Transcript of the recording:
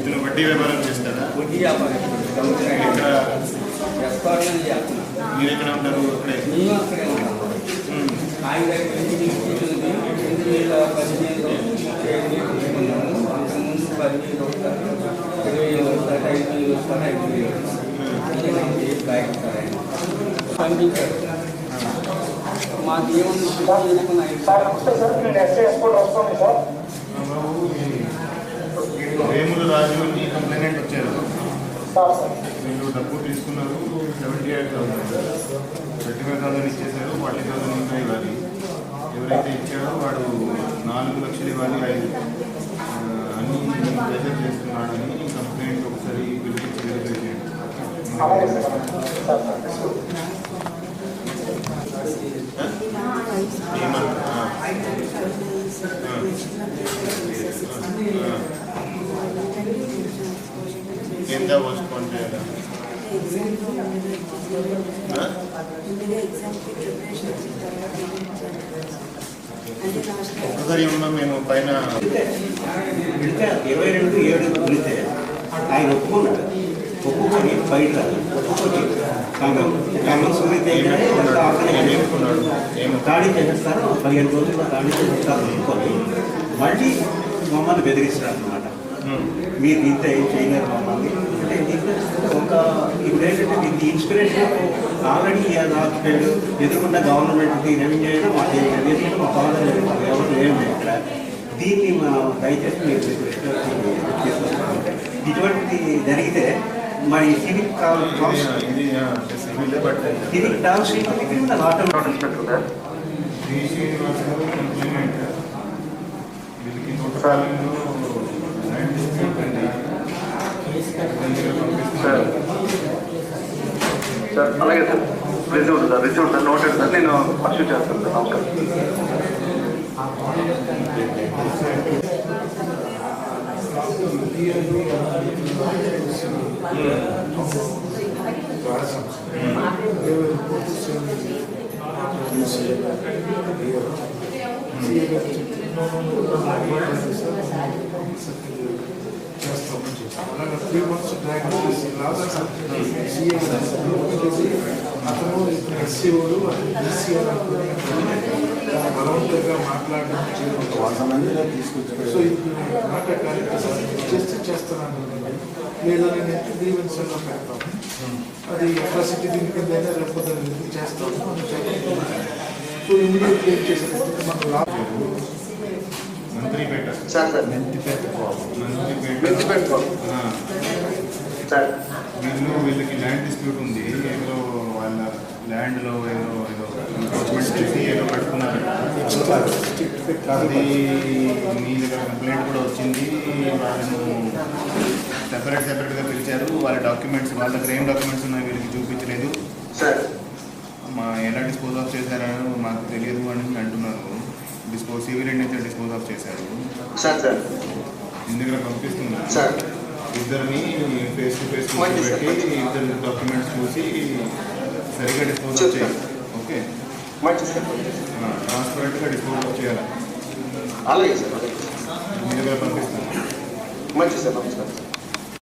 ఇతను వడ్డీ వ్యాపారం చేస్తాడా? వడ్డీ వ్యాపారం ఇక్కడ రెస్టారెంట్ చేస్తున్నాను. మీరు ఎక్కడ ఉంటారు? అక్కడే మేము అక్కడే ఉంటాము. ఆయన దగ్గర 2015లో 7,000 తీసుకున్నాము. అంతకుముందు 10,000 వస్తారు, 20,000 వస్తారు, 5,000 వస్తారు, 5,000 వస్తారు. పంపించారు. మాకు ఏమన్నా వేముల రాజు అని కంప్లైంట్ వచ్చారు. వీళ్ళు డబ్బు తీసుకున్నారు. 78,000 35,000 ఇచ్చేసారు. 40,000 ఇంకా ఇవ్వాలి. ఎవరైతే ఇచ్చాడో వాడు 4 లక్షలు ఇవ్వాలి. 5 అన్ని ప్రెజర్ చేస్తున్నాడని కంప్లైంట్ ఒకసారి పిలిపించి వెరిఫై చేయండి. ఎంత పోస్ట్పోన్ చేయాలి? ఒక్కసారి ఏమన్నా మేము పైన 22/7 వెళితే ఆయన ఒప్పుకున్నాడు. ఒప్పుకొని బయట రాదు. ఒప్పుకొని దాడి చేసేస్తారు. 15 రోజుల్లో దాడి చేస్తారు ఒప్పుకొని మళ్ళీ మమ్మల్ని బెదిరిస్తారు అన్నమాట. మీరు ఇంత ఏం చేయలేరు మమ్మల్ని అంటే ఒక ఇప్పుడు ఏంటంటే మీకు ఇన్స్పిరేషన్ ఆల్రెడీ హాస్పిటల్ ఎదుర్కొన్న గవర్నమెంట్కి రెవెన్యూ అయినా మాకు ఎందుకంటే మా ఫాదర్ ఎవరు లేవు ఇక్కడ. దీన్ని మనం దయచేసి మీరు తీసుకొస్తాం. ఇటువంటి జరిగితే మరి సివిక్ టౌన్షిప్ సార్ అలాగే sir received sir noted sir. నేను పర్సూ చేస్తాను సార్. నమస్కారం. అలాగే 3 months ట్రాక్ చేసి అతను ఎస్సీఓలు బీసీఓలు బలవంతంగా మాట్లాడడం సో మాట్లాడాలి చేస్తున్నాను లేదా నేను ఎంత గ్రీవెన్స్లో పెడతాను. అది అట్రాసిటీ దీని కింద అయినా లేకపోతే చేస్తాను అని చెప్పాను. సో ఇమీడియట్లీ ఏం చేసేటప్పుడు మనకు లాభం మంత్రిపేట సార్ సార్ మంత్రిపేట సార్ వీళ్ళకి ల్యాండ్ డిస్ప్యూట్ ఉంది. ఏదో వాళ్ళ ల్యాండ్లో ఏదో ఎంక్రోచ్మెంట్ చేసి ఏదో కట్టుకున్నారట. అది మీ దగ్గర కంప్లైంట్ కూడా వచ్చింది. వాళ్ళను సెపరేట్గా పిలిచారు. వాళ్ళ డాక్యుమెంట్స్ వాళ్ళ దగ్గర ఏం డాక్యుమెంట్స్ ఉన్నాయి వీళ్ళకి చూపించలేదు. సార్ ఎలా డిస్పోజ్ ఆఫ్ చేశారని మాకు తెలియదు అని అంటున్నారు. సివిల్ అయితే డిస్పోజ్ ఆఫ్ చేశారు. సార్ సార్ మీ దగ్గర పంపిస్తున్నారు. సార్ ఇద్దరిని ఫేస్ టు ఫేస్ పెట్టి ఇద్దరు డాక్యుమెంట్స్ చూసి సరిగ్గా డిస్పోజ్ ఆఫ్ చేయాలి. ఓకే, ట్రాన్స్పరెంట్గా డిస్పోజ్ ఆఫ్ చేయాలి. అలాగే సార్. మీ దగ్గర పంపిస్తాను. మంచి సార్. నమస్కారం.